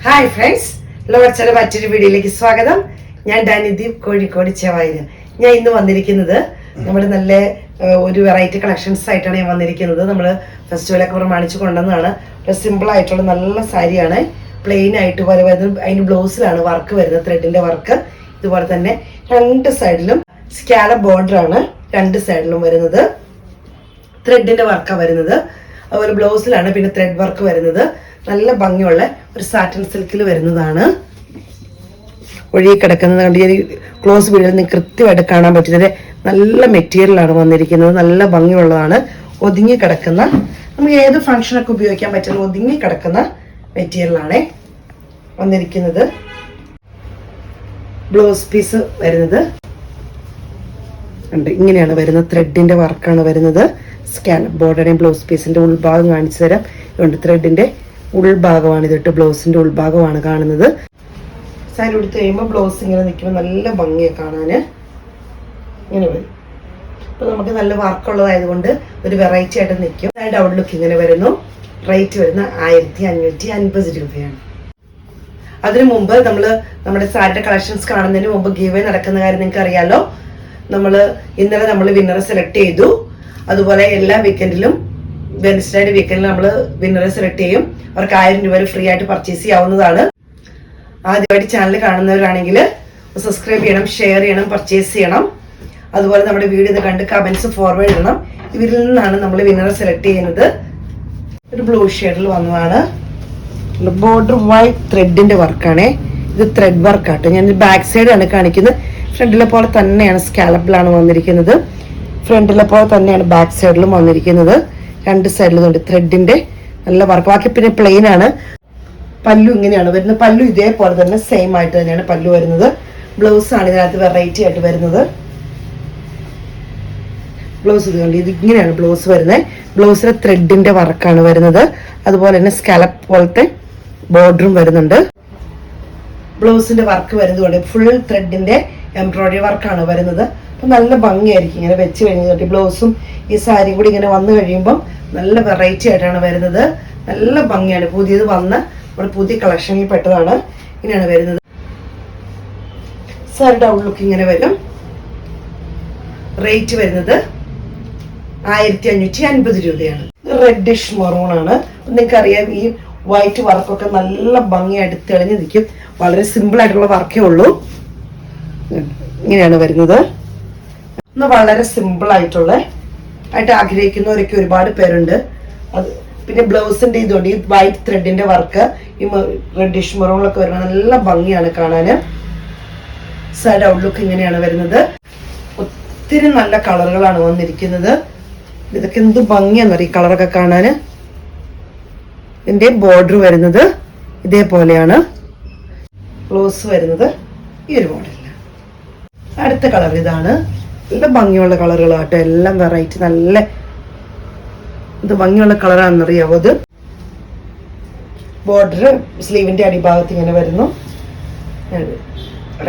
Hi friends, ലോഡ്സിലെ മറ്റൊരു വീഡിയോയിലേക്ക് സ്വാഗതം. ഞാൻ ഡാനിദീപ്, കോഴിക്കോട് ചെവായിന്. ഞാൻ ഇന്ന് വന്നിരിക്കുന്നത് നമ്മുടെ നല്ല ഒരു വെറൈറ്റി കളക്ഷൻസ് ആയിട്ടാണ് ഞാൻ വന്നിരിക്കുന്നത്. നമ്മൾ ഫെസ്റ്റിവലൊക്കെ പ്രമാണിച്ച് കൊണ്ടുവന്നതാണ്. സിമ്പിൾ ആയിട്ടുള്ള നല്ല സാരിയാണ്. പ്ലെയിൻ ആയിട്ട് വരുന്നത്, അതിന് ബ്ലൗസിലാണ് വർക്ക് വരുന്നത്, ത്രെഡിന്റെ വർക്ക്. ഇതുപോലെ തന്നെ രണ്ട് സൈഡിലും സ്കാലപ്പ് ബോർഡർ ആണ്, രണ്ട് സൈഡിലും വരുന്നത്. ത്രെഡിന്റെ വർക്കാണ് വരുന്നത്. അതുപോലെ ബ്ലൗസിലാണ് പിന്നെ ത്രെഡ് വർക്ക് വരുന്നത്. നല്ല ഭംഗിയുള്ള ഒരു സാറ്റൻ സിൽക്കിൽ വരുന്നതാണ്. ഒഴുകി കിടക്കുന്നത് കണ്ട് ഈ ക്ലോസ് വീഡിയോയിൽ നിങ്ങൾക്ക് കൃത്യമായിട്ട് കാണാൻ പറ്റുന്നത് നല്ല മെറ്റീരിയലാണ് വന്നിരിക്കുന്നത്. നല്ല ഭംഗിയുള്ളതാണ്. ഒതുങ്ങി കിടക്കുന്ന, നമുക്ക് ഏത് ഫംഗ്ഷനൊക്കെ ഉപയോഗിക്കാൻ പറ്റുന്ന ഒതുങ്ങി കിടക്കുന്ന മെറ്റീരിയലാണ് വന്നിരിക്കുന്നത്. ബ്ലൗസ് പീസ് വരുന്നത് ഉണ്ട്, ഇങ്ങനെയാണ് വരുന്നത്. ത്രെഡിന്റെ വർക്കാണ് വരുന്നത്. സ്കാലപ്പ് ബോർഡറിന്റെയും ബ്ലൗസ് പീസിന്റെ ഉൾഭാഗം കാണിച്ചു തരാം. ഇതുകൊണ്ട് ത്രെഡിന്റെ ഉൾഭാഗമാണ് ഇതിട്ട്, ബ്ലൗസിന്റെ ഉൾഭാഗമാണ് കാണുന്നത്. സാരി എടുത്ത് കഴിയുമ്പോൾ ബ്ലൗസ് ഇങ്ങനെ നിൽക്കുമ്പോൾ നല്ല ഭംഗിയാണ് കാണാന്. ഇങ്ങനെ വരും. അപ്പൊ നമുക്ക് നല്ല വർക്കുള്ളതായതുകൊണ്ട് ഒരു വെറൈറ്റി ആയിട്ട് നിൽക്കും. ഡൗൺ ലുക്ക് ഇങ്ങനെ വരുന്നു. റേറ്റ് വരുന്ന 1550 രൂപയാണ്. അതിനു മുമ്പ് നമ്മുടെ സാരിയുടെ കളക്ഷൻസ് കാണുന്നതിന് മുമ്പ് ഗീവ് നടക്കുന്ന കാര്യം നിങ്ങൾക്ക് അറിയാലോ. ഇന്നലെ നമ്മൾ വിന്നറെ സെലക്ട് ചെയ്തു. അതുപോലെ എല്ലാ വീക്കെൻഡിലും വെൻസ്ഡേ വീക്കെൻഡിൽ നമ്മൾ വിന്നറെ സെലക്ട് ചെയ്യും. അവർക്ക് 1000 രൂപ ഫ്രീ ആയിട്ട് പർച്ചേസ് ചെയ്യാവുന്നതാണ്. ആദ്യമായിട്ട് ചാനൽ കാണുന്നവരാണെങ്കിൽ സബ്സ്ക്രൈബ് ചെയ്യണം, ഷെയർ ചെയ്യണം, പർച്ചേസ് ചെയ്യണം. അതുപോലെ നമ്മുടെ വീഡിയോ കണ്ട് കമന്റ്സ് ഫോർവേഡ് ചെയ്യണം. ഇവരിൽ നിന്നാണ് നമ്മൾ വിന്നറെ സെലക്ട് ചെയ്യുന്നത്. ഒരു ബ്ലൂ ഷെയ്ഡിൽ വന്നതാണ്. ബോർഡർ വൈറ്റ് ത്രെഡിന്റെ വർക്കാണ്. ഇത് ത്രെഡ് വർക്കാട്ടോ. ഞാൻ ബാക്ക് സൈഡ് ആണ് കാണിക്കുന്നത്. ഫ്രണ്ടിലെ പോലെ തന്നെയാണ് സ്കാലപ്പിലാണ് വന്നിരിക്കുന്നത്. ഫ്രണ്ടിലെ പോലെ തന്നെയാണ് ബാക്ക് സൈഡിലും വന്നിരിക്കുന്നത്. രണ്ട് സൈഡിലും ഉണ്ട് ത്രെഡിന്റെ നല്ല വർക്ക്. ബാക്കി പിന്നെ പ്ലെയിൻ ആണ്. പല്ലു ഇങ്ങനെയാണ് വരുന്നത്. പല്ലു ഇതേപോലെ തന്നെ സെയിം ആയിട്ട് തന്നെയാണ് പല്ലു വരുന്നത്. ബ്ലൗസ് ആണ് ഇതിനകത്ത് വെറൈറ്റി ആയിട്ട് വരുന്നത്. ബ്ലൗസ് ഇതുകൊണ്ട് ഇത് ഇങ്ങനെയാണ് ബ്ലൗസ് വരുന്നത്. ബ്ലൗസിലെ ത്രെഡിന്റെ വർക്കാണ് വരുന്നത്. അതുപോലെ തന്നെ സ്കാലപ്പ് പോലത്തെ ബോർഡറും വരുന്നുണ്ട്. ബ്ലൗസിന്റെ വർക്ക് വരുന്നതുകൊണ്ട് ഫുൾ ത്രെഡിന്റെ എംബ്രോയിഡറി വർക്കാണ് വരുന്നത്. അപ്പൊ നല്ല ഭംഗിയായിരിക്കും ഇങ്ങനെ വെച്ച് കഴിഞ്ഞിട്ട്. ബ്ലൗസും ഈ സാരിയും കൂടി ഇങ്ങനെ വന്നു കഴിയുമ്പോൾ നല്ല വെറൈറ്റി ആയിട്ടാണ് വരുന്നത്. നല്ല ഭംഗിയാണ്. പുതിയത് വന്ന നമ്മുടെ പുതിയ കളക്ഷനിൽ പെട്ടതാണ്. ഇങ്ങനെയാണ് വരുന്നത്. സാരിയുടെ ഔട്ട്ലുക്ക് ഇങ്ങനെ വരും. റേറ്റ് വരുന്നത് 1550 രൂപയാണ്. റെഡിഷ് മറൂൺ ആണ്. നിങ്ങൾക്കറിയാം ഈ വൈറ്റ് വർക്കൊക്കെ നല്ല ഭംഗിയായിട്ട് തെളിഞ്ഞു നിൽക്കും. വളരെ സിമ്പിൾ ആയിട്ടുള്ള വർക്കേ ഉള്ളൂ. ഇങ്ങനെയാണ് വരുന്നത്. വളരെ സിമ്പിൾ ആയിട്ട് ആഗ്രഹിക്കുന്നവരൊക്കെ ഒരുപാട് പേരുണ്ട്. അത് പിന്നെ ബ്ലൗസിന്റെ ഇതുകൊണ്ട് ഈ വൈറ്റ് ത്രെഡിന്റെ വർക്ക് ഈ റെഡിഷ് മറൂണിലൊക്കെ വരുമ്പോൾ നല്ല ഭംഗിയാണ് കാണാന്. സൈഡ് ഔട്ട്ലുക്ക് ഇങ്ങനെയാണ് വരുന്നത്. ഒത്തിരി നല്ല കളറുകളാണ് വന്നിരിക്കുന്നത്. ഇതൊക്കെ എന്ത് ഭംഗിയാണെന്നറിയ ഈ കളറൊക്കെ കാണാന്. ഇതിന്റെ ബോർഡർ വരുന്നത് ഇതേപോലെയാണ്. ബ്ലൗസ് വരുന്നത് ഈ ഒരു മോഡലിലാണ്. അടുത്ത കളർ ഇതാണ്. നല്ല ഭംഗിയുള്ള കളറുകളാട്ടോ. എല്ലാം വെറൈറ്റി നല്ല ഇത് ഭംഗിയുള്ള കളറാണെന്നറിയാവോ. അത് ബോർഡർ സ്ലീവിന്റെ അടിഭാഗത്ത് ഇങ്ങനെ വരുന്നു.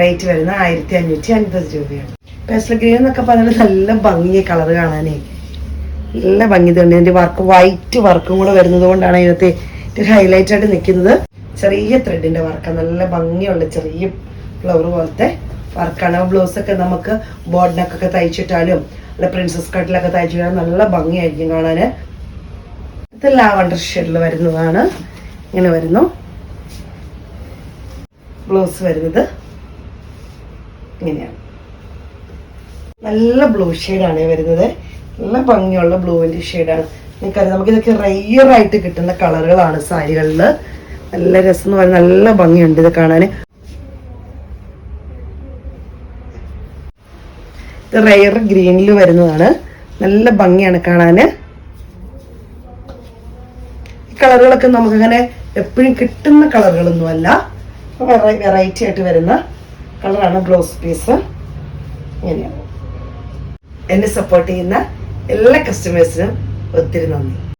റേറ്റ് വരുന്ന 1550 രൂപയാണ്. പേസ്റ്റൽ ഗ്രീൻ എന്നൊക്കെ പറഞ്ഞാൽ നല്ല ഭംഗിയ കളർ കാണാനേ. നല്ല ഭംഗി തന്നെ. ഇതിന്റെ വർക്ക് വൈറ്റ് വർക്കും കൂടെ വരുന്നത് കൊണ്ടാണ് ഇതിനകത്ത് ഹൈലൈറ്റ് ആയിട്ട് നിൽക്കുന്നത്. ചെറിയ ത്രെഡിന്റെ വർക്ക്, നല്ല ഭംഗിയുള്ള ചെറിയ ഫ്ലവർ പോലത്തെ വർക്കാണ്. ബ്ലൗസ് ഒക്കെ നമുക്ക് ബോർഡിനൊക്കെ തയ്ച്ചിട്ടാലും അല്ല പ്രിൻസസ് കട്ടിലൊക്കെ തയ്ച്ചിട്ടാലും നല്ല ഭംഗിയായിരിക്കും കാണാന്. ഇത് ലാവണ്ടർ ഷെയ്ഡിൽ വരുന്നതാണ്. ഇങ്ങനെ വരുന്നു. ബ്ലൗസ് വരുന്നത് ഇങ്ങനെയാണ്. നല്ല ബ്ലൂ ഷെയ്ഡാണ് വരുന്നത്. നല്ല ഭംഗിയുള്ള ബ്ലൂവിന്റെ ഷെയ്ഡാണ്. നിങ്ങൾക്കറിയാം, നമുക്കിതൊക്കെ റെയറായിട്ട് കിട്ടുന്ന കളറുകളാണ് സാരികളിൽ. നല്ല രസം എന്ന് പറയുന്നത്, നല്ല ഭംഗിയുണ്ട് ഇത് കാണാൻ. ഇത് റെയർ ഗ്രീനിൽ വരുന്നതാണ്. നല്ല ഭംഗിയാണ് കാണാന്. ഈ കളറുകളൊക്കെ നമുക്കിങ്ങനെ എപ്പോഴും കിട്ടുന്ന കളറുകളൊന്നും അല്ല. വെറൈറ്റി ആയിട്ട് വരുന്ന കളറാണ്. ബ്ലൗസ് പീസ് ഇങ്ങനെയാണ്. എന്നെ സപ്പോർട്ട് ചെയ്യുന്ന എല്ലാ കസ്റ്റമേഴ്സിനും ഒത്തിരി നന്ദി.